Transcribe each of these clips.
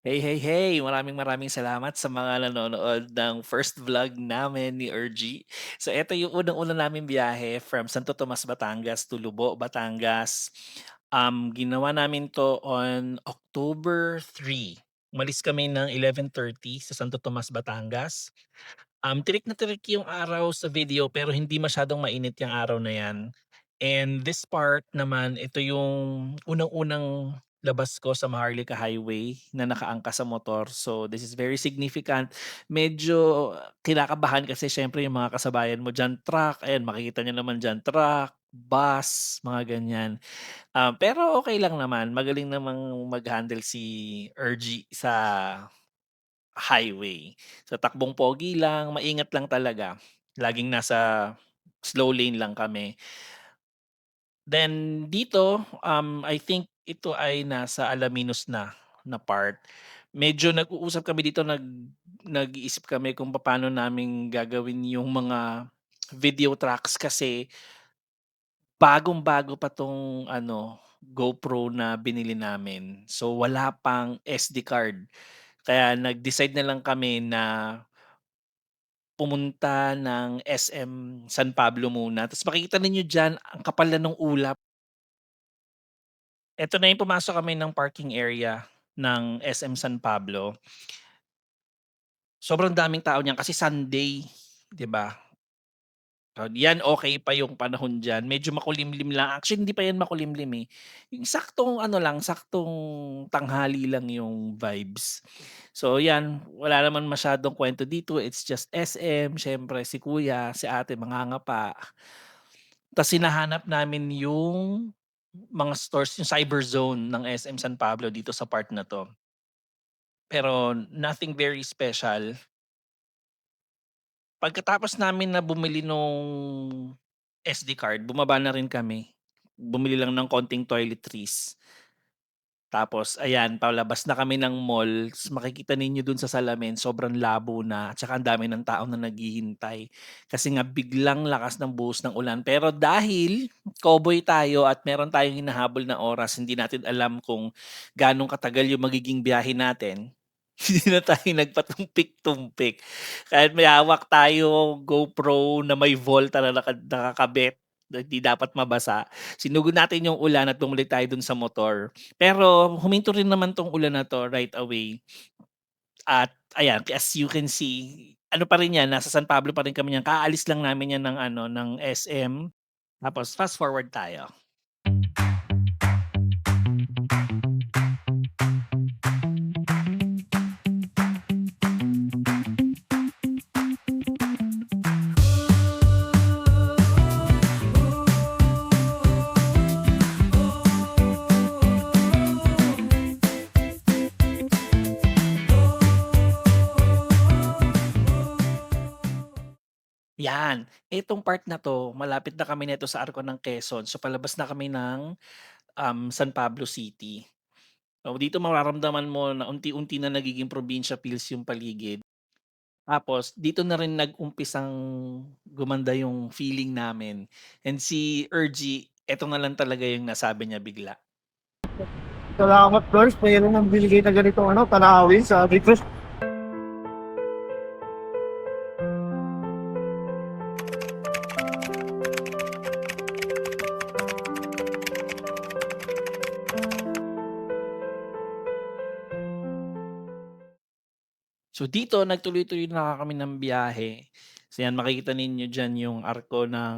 Hey, hey, hey! Maraming salamat sa mga nanonood ng first vlog namin ni Ergy. So eto yung unang-una naming biyahe from Santo Tomas, Batangas to Lubo, Batangas. Ginawa namin 'to on October 3. Umalis kami ng 11:30 sa Santo Tomas, Batangas. Tirik na tirik yung araw sa video pero hindi masyadong mainit yung araw na yan. And this part naman, ito yung unang-unang labas ko sa Maharlika Highway na nakaangka sa motor. So this is very significant. Medyo kinakabahan kasi syempre yung mga kasabayan mo diyan, truck, ayan makikita niyo naman diyan, truck, bus, mga ganyan. Pero okay lang naman, magaling namang mag-handle si Ergy sa highway. Sa takbong pogi lang, maingat lang talaga. Laging nasa slow lane lang kami. Then dito, I think ito ay nasa Alaminos na part. Medyo nag-uusap kami dito, nag-iisip kami kung paano namin gagawin yung mga video tracks kasi bagong-bago pa 'tong ano, GoPro na binili namin. So wala pang SD card. Kaya nag-decide na lang kami na pumunta ng SM San Pablo muna, ta's makikita ninyo diyan ang kapal na nung ulap. Eto na yung pumasok kami ng parking area ng SM San Pablo. Sobrang daming tao niyan kasi Sunday, 'di ba? 'Yan okey pa yung panahon diyan, medyo makulimlim lang. Actually hindi pa 'yan makulimlim, eh, yung saktong ano lang, saktong tanghali lang yung vibes. So 'yan, wala naman masyadong kuwento dito, it's just SM, siyempre si kuya, si ate mangangapa. Tas hinahanap namin yung mga stores, yung cyber zone ng SM San Pablo dito sa part na 'to. Pero nothing very special. Pagkatapos namin na bumili nung SD card, bumaba na rin kami. Bumili lang ng konting toiletries. Tapos ayan, palabas na kami ng mall, makikita ninyo dun sa salamin sobrang labo na, tsaka ang dami ng tao na naghihintay. Kasi nga biglang lakas ng buhos ng ulan. Pero dahil cowboy tayo at meron tayong hinahabol na oras, hindi natin alam kung gaano katagal yung magiging biyahe natin, hindi na tayo nagpatumpik-tumpik. Kahit may hawak tayo GoPro na may Volta na nakakabit, na hindi dapat mabasa, sinugod natin yung ulan at bumalik tayo dun sa motor. Pero huminto rin naman 'tong ulan na 'to right away at ayan, as you can see, ano pa rin 'yan, nasa San Pablo pa rin kami niyan, kaalis lang namin 'yan ng ano, ng SM. Tapos fast forward tayo. 'Yan, itong part na 'to malapit na kami nito sa Arco ng Quezon, so palabas na kami ng, San Pablo City. So dito mararamdaman mo na unti-unti na nagiging probinsya feels yung paligid. Tapos dito na rin nag-umpisang gumanda yung feeling namin, and si Ergy, eto na lang talaga yung nasabi niya bigla. Salamat Lord, mayroon ng binigay na ganitong ano, tanawin sabi ko. So dito nagtuloy-tuloy na kami ng biyahe. So yan, makikita ninyo diyan yung arko ng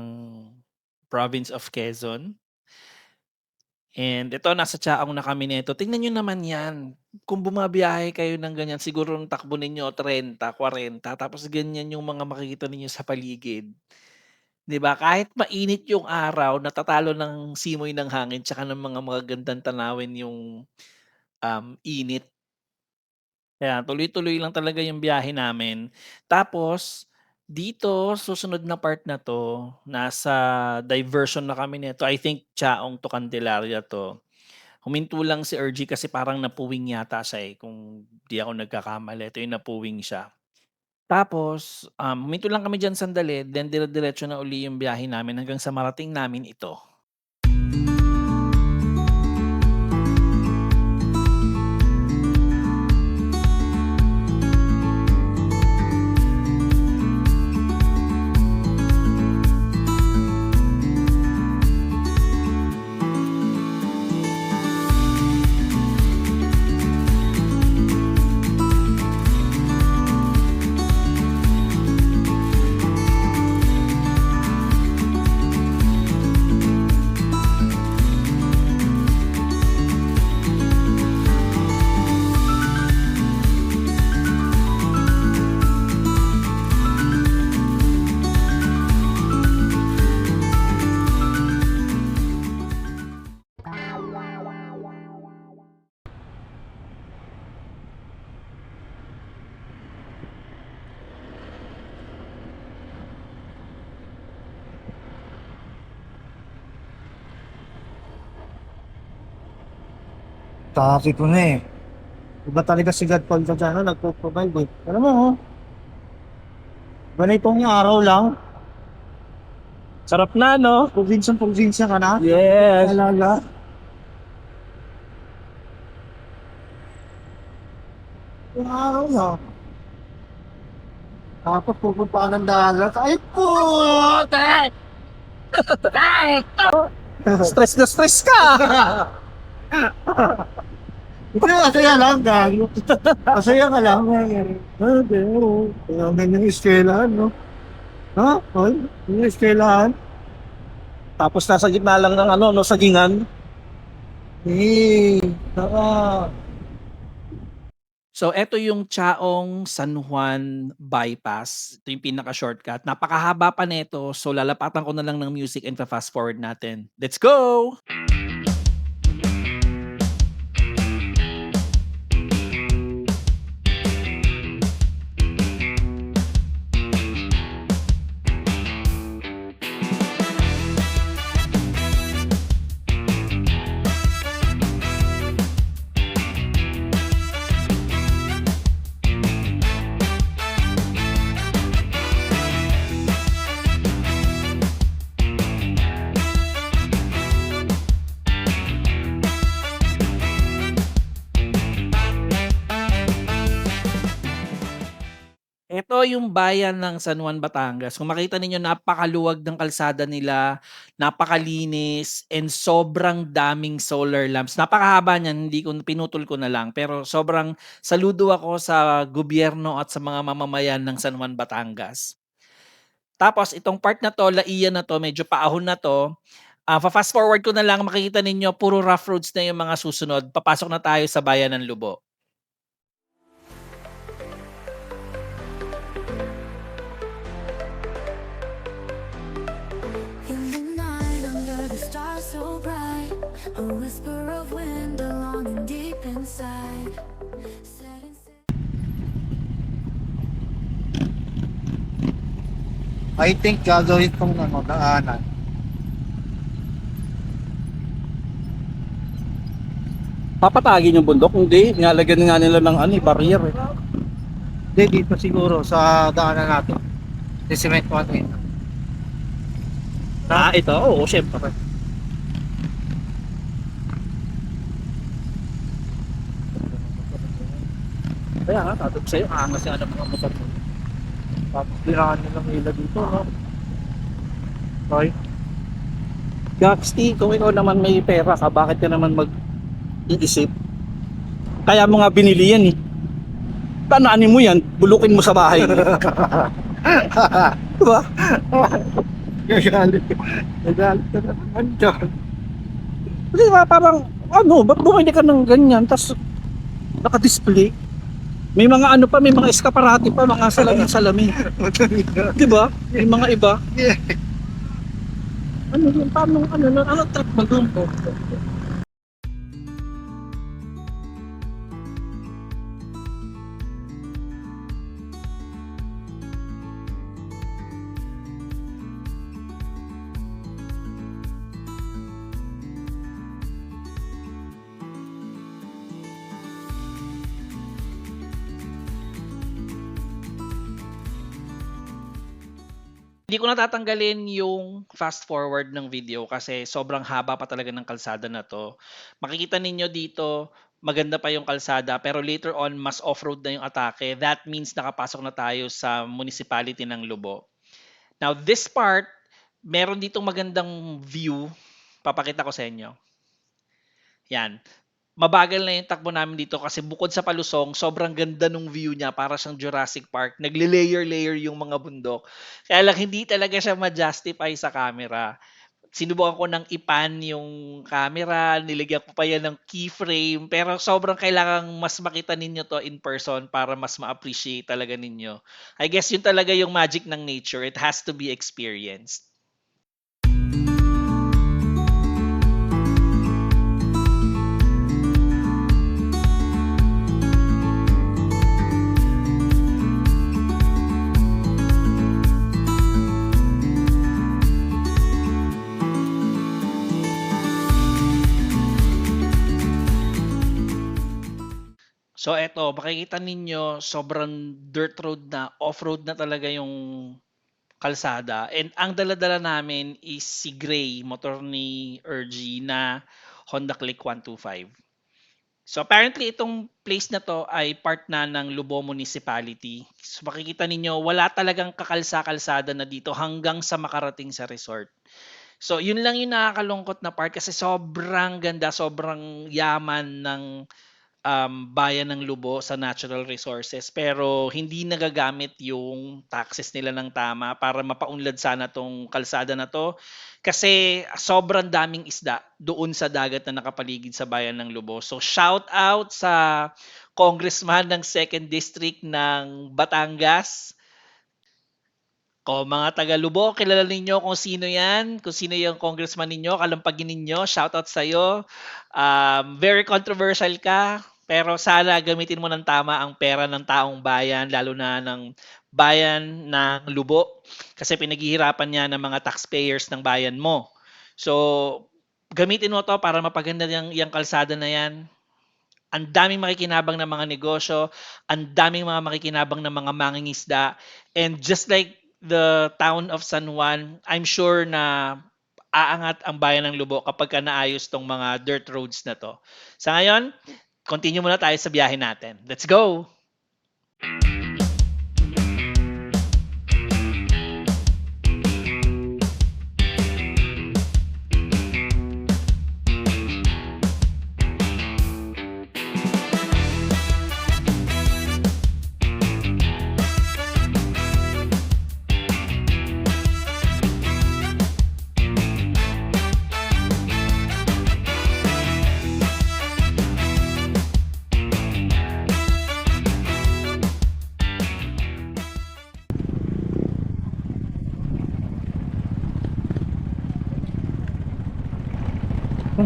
Province of Quezon. And ito nasa Chaong na kami nito. Tingnan niyo naman 'yan, kung bumabiyahe kayo ng ganyan siguro ang takbo ninyo 30, 40 tapos ganyan yung mga makikita ninyo sa paligid. 'Di ba, kahit mainit yung araw natatalo ng simoy ng hangin tsaka ng mga magagandang tanawin yung, init. Kaya tuloy-tuloy lang talaga yung biyahe namin. Tapos dito susunod na part na 'to, nasa diversion na kami nito, I think Chaong to Candelaria 'to. Huminto lang si Ergy kasi parang napuwing yata siya, eh, kung 'di ako nagkakamali, ito yung napuwing siya. Tapos, huminto lang kami diyan sandali, then dire-diretso na uli yung biyahe namin hanggang sa marating namin ito. Sabi ko na eh. Iba talaga si God Paul dyan, nagpo-provide eh. Alam mo, oh, ganitong araw lang, Sarap na, no? probinsya ka na. Yes. Talaga. Yung araw lang. Tapos pupunta ka ng dagat. Ay po! Stress na stress ka. Ito masaya lang, gago. Masaya ka lang. Kaya ganyan yung eskwelahan, no? Ha? Oy, yung eskwelahan. Tapos nasa gitna lang ng ano, no, sagingan. Eh, saka. So, eto yung Chaong San Juan Bypass. Ito yung pinaka-shortcut. Napakahaba pa nito. So, lalapatan ko na lang ng music and fast forward natin. Let's go! Ito yung bayan ng San Juan, Batangas. Kung makita ninyo, napakaluwag ng kalsada nila, napakalinis, and sobrang daming solar lamps. Napakahaba niyan, hindi ko pinutol ko na lang. Pero sobrang saludo ako sa gobyerno at sa mga mamamayan ng San Juan, Batangas. Tapos itong part na to, laiyan na to, medyo paahon na to. Fast forward ko na lang, makikita ninyo, puro rough roads na yung mga susunod. Papasok na tayo sa bayan ng Lubo. In the night, under the stars so bright, a whisper of wind, a longing deep inside. Setting I think gagawin kong daanan. Papatagin yung bundok, hindi. Nilalagyan nga nila ng ano, barrier eh. Hindi, dito siguro sa daanan natin. Sa cement one. Ito, oo, syempre. Kaya nga, tatag sa'yo, angas yung ano mga motor mo. Tapos birahan nilang hila dito, no? Okay. Gaxti, kung ikaw naman may pera ka, bakit ka naman mag-iisip? Kaya mo nga binili yan eh. Tanaanin mo yan, bulukin mo sa bahay mo. Diba? Nagalit. Nagalit ka naman dyan. Di ba, parang, ano, ba't bumili ka ng ganyan, tas naka-display? May mga ano pa, may mga eskaparate pa, mga salamin-salamin. Di ba? May mga iba. Ano yun? Paano, ano trip mo doon? Hindi ko natatanggalin yung fast forward ng video kasi sobrang haba pa talaga ng kalsada na to. Makikita ninyo dito, maganda pa yung kalsada pero later on mas off-road na yung atake. That means nakapasok na tayo sa municipality ng Lubo. Now this part, meron ditong magandang view. Papakita ko sa inyo. Yan. Mabagal na yung takbo namin dito kasi bukod sa palusong, sobrang ganda nung view niya para siyang Jurassic Park. Nagle-layer-layer yung mga bundok. Kaya lang hindi talaga siya ma-justify sa camera. Sinubukan ko ng ipan yung camera, nilagyan ko pa yan ng keyframe, pero sobrang kailangang mas makita ninyo to in person para mas ma-appreciate talaga ninyo. I guess yun talaga yung magic ng nature. It has to be experienced. So eto, makikita ninyo sobrang dirt road na, off-road na talaga yung kalsada. And ang dala-dala namin is si Gray, motor ni Ergy na Honda Click 125. So apparently itong place na to ay part na ng Lubo Municipality. So makikita ninyo wala talagang kakalsa-kalsada na dito hanggang sa makarating sa resort. So yun lang yung nakakalungkot na part kasi sobrang ganda, sobrang yaman ng bayan ng Lubo sa natural resources pero hindi nagagamit yung taxes nila ng tama para mapaunlad sana tong kalsada na to kasi sobrang daming isda doon sa dagat na nakapaligid sa bayan ng Lubo. So shout out sa congressman ng 2nd District ng Batangas. O mga taga Lubo, kilala ninyo kung sino yan, kung sino yung congressman ninyo, kalampagin ninyo, shoutout sa'yo. Very controversial ka, pero sana gamitin mo ng tama ang pera ng taong bayan, lalo na ng bayan ng Lubo, kasi pinaghihirapan niya ng mga taxpayers ng bayan mo. So, gamitin mo to para mapaganda yung kalsada na yan. Ang daming makikinabang ng mga negosyo, ang daming mga makikinabang ng mga mangingisda, and just like the town of San Juan, I'm sure na aangat ang bayan ng Lubo kapag ka naayos tong mga dirt roads na to. Sa ngayon, continue muna tayo sa biyahe natin. Let's go!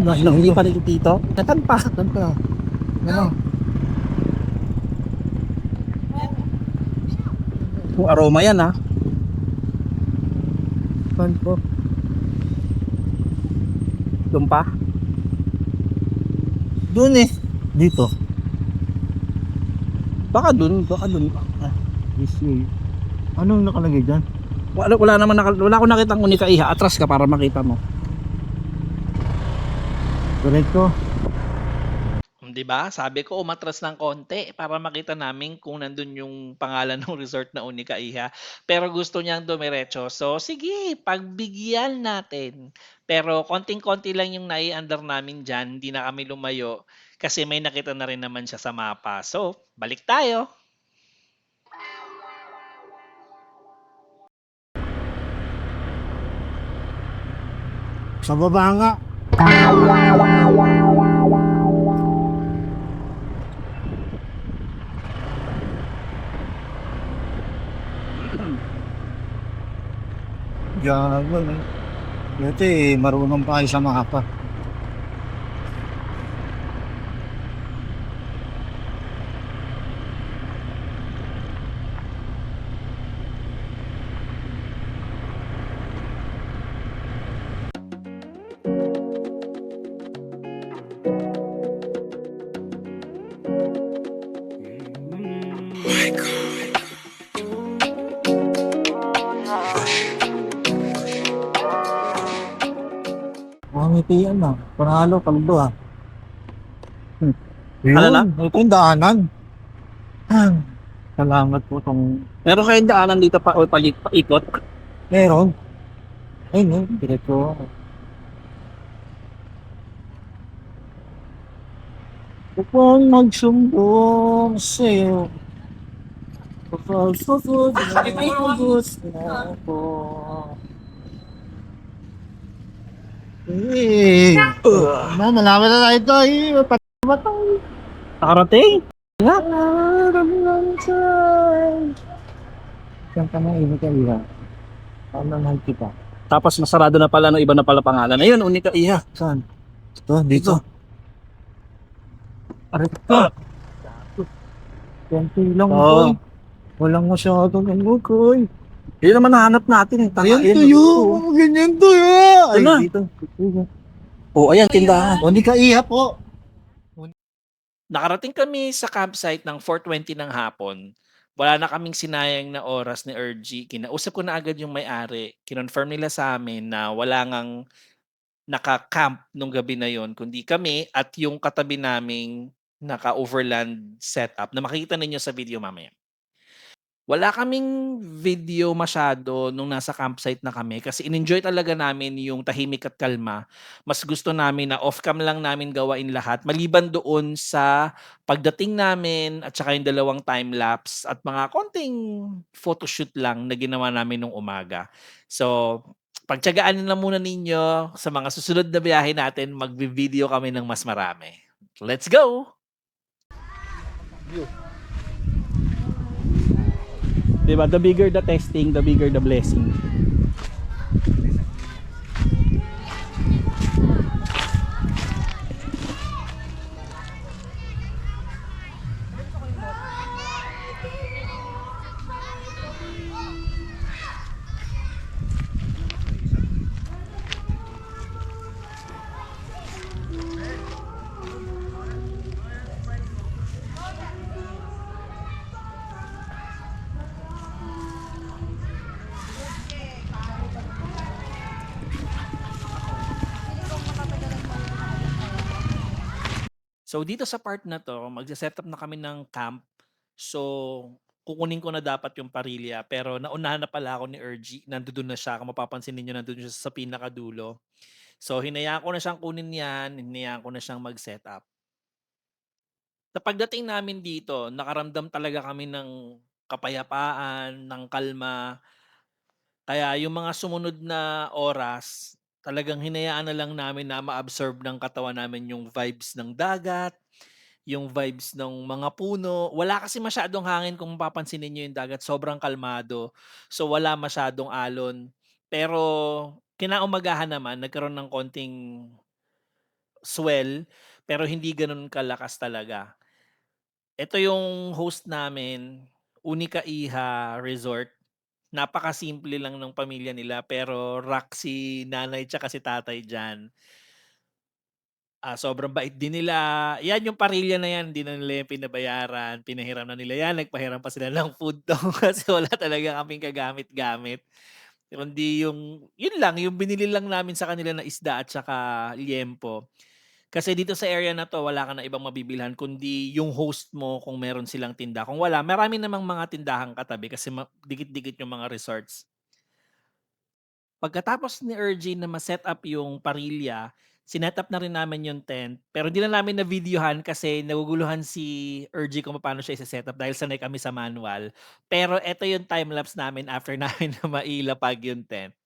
Hindi pa rin dito. Saan pa? Saan ka? Ano? Yung aroma yan ha. Saan po? Doon pa. Doon eh. Dito. Baka doon. Easy. Anong nakalagay dyan? Wala naman wala akong nakitang unika iha. Atras ka para makita mo. Diretso. 'Di ba? Sabi ko umatras ng konti para makita namin kung nandun yung pangalan ng resort na Unica Iha. Pero gusto niyang dumiretso. So sige, pagbigyan natin. Pero konting-konti lang yung nai-under namin dyan. Hindi na kami lumayo kasi may nakita na rin naman siya sa mapa. So, balik tayo. Sa baba nga. Gago eh. Dati marunong pa kayo sa mapa. Ngitian na. Panalo, kaldo ah. Yun, Ano na? ito yung daanan. Salamat po tong Meron kayong daanan dito pa o paikot? meron. Ayun eh, diretso ako. Upang magsumbong sa'yo. Kapag sugod na ako. Eh, malaman na tayo ito eh. Patay. Nakarating? Saan ka na ini ka iha? Paano kita? Tapos masarado na pala no iba na pala pangalan. Ayun, Unica Iha. Saan? Ito, dito. Arito. Konti lang Oo. ito. Walang masyadong ano ko eh. Yun naman nahanap natin. Ayan tuyo. Ganyan tuyo. Ay, Ano? dito. Oh, ayan, tindahan. O, hindi ka iha po. Nakarating kami sa campsite ng 4:20 ng hapon. Wala na kaming sinayang na oras ni Ergy. Kinausap ko na agad yung may-ari. Kinonfirm nila sa amin na wala ngang naka-camp nung gabi na yon kundi kami at yung katabi naming naka-overland setup na makikita ninyo sa video mamaya. Wala kaming video masyado nung nasa campsite na kami kasi in-enjoy talaga namin yung tahimik at kalma. Mas gusto namin na off-cam lang namin gawain lahat maliban doon sa pagdating namin at saka yung dalawang time-lapse at mga konting photoshoot lang na ginawa namin nung umaga. So, pagtyagaan na muna ninyo sa mga susunod na biyahe natin, magvi-video kami ng mas marami. Let's go! 'Di ba? The bigger the testing, the bigger the blessing. So dito sa part na 'to, magse-setup na kami ng camp. So, kukunin ko na dapat yung parilya pero naunahan na pala ako ni Ergy, nandodo'n na siya kung mapapansin ninyo nando'n siya sa pinakadulo. So hinayaan ko na siyang kunin 'yan, hinayaan ko na siyang mag-setup. Sa pagdating namin dito, nakaramdam talaga kami ng kapayapaan, ng kalma. Kaya yung mga sumunod na oras, talagang hinayaan na lang namin na ma-absorb ng katawan namin yung vibes ng dagat, yung vibes ng mga puno. Wala kasi masyadong hangin kung mapapansin niyo yung dagat, sobrang kalmado. So wala masyadong alon. Pero kinaumagahan naman nagkaroon ng konting swell, pero hindi gano'n kalakas talaga. Ito yung host namin, Unica Iha Resort. Napakasimple lang ng pamilya nila pero rock si nanay tsaka si tatay diyan. Sobrang bait din nila. Yan yung parilya na yan, hindi na nila yan pinabayaran, pinahiram na nila yan, nagpahiram pa sila ng food dong kasi wala talaga kaming kagamit-gamit. Kundi yun lang, yung binili lang namin sa kanila na isda at saka liempo. Kasi dito sa area na 'to wala ka na ibang mabibilhan kundi yung host mo kung meron silang tinda. Kung wala, marami namang mga tindahang katabi kasi dikit-dikit yung mga resorts. Pagkatapos ni Ergy na ma-set up yung parilya, sinet up na rin namin yung tent. Pero hindi na namin na-videohan kasi naguguluhan si Ergy kung paano siya isa-set up dahil sanay kami sa manual. Pero eto yung time-lapse namin after namin na mailapag yung tent.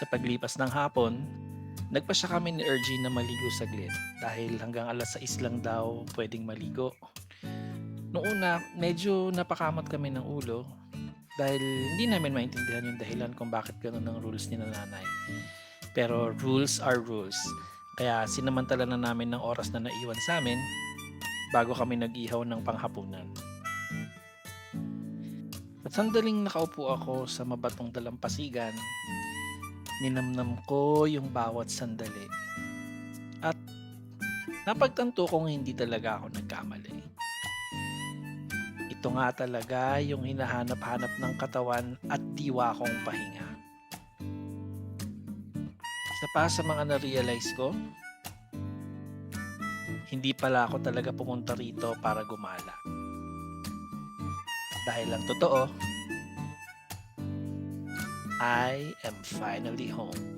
Sa paglipas ng hapon, Nagpasya kami ni Ergie na maligo saglit dahil hanggang 6:00 lang daw pwedeng maligo. Noong una, medyo napakamot kami ng ulo dahil hindi namin maintindihan yung dahilan kung bakit ganun ang rules ni nanay. Pero rules are rules. Kaya sinamantala na namin ng oras na naiwan sa amin bago kami nag-ihaw ng panghapunan. At sandaling nakaupo ako sa mabatong dalampasigan, ninamnam ko yung bawat sandali. At napagtanto kong hindi talaga ako nagkamali. Ito nga talaga yung hinahanap-hanap ng katawan at diwa kong pahinga. Isa pa sa mga na-realize ko, hindi pala ako talaga pumunta rito para gumala. Dahil ang totoo, I am finally home.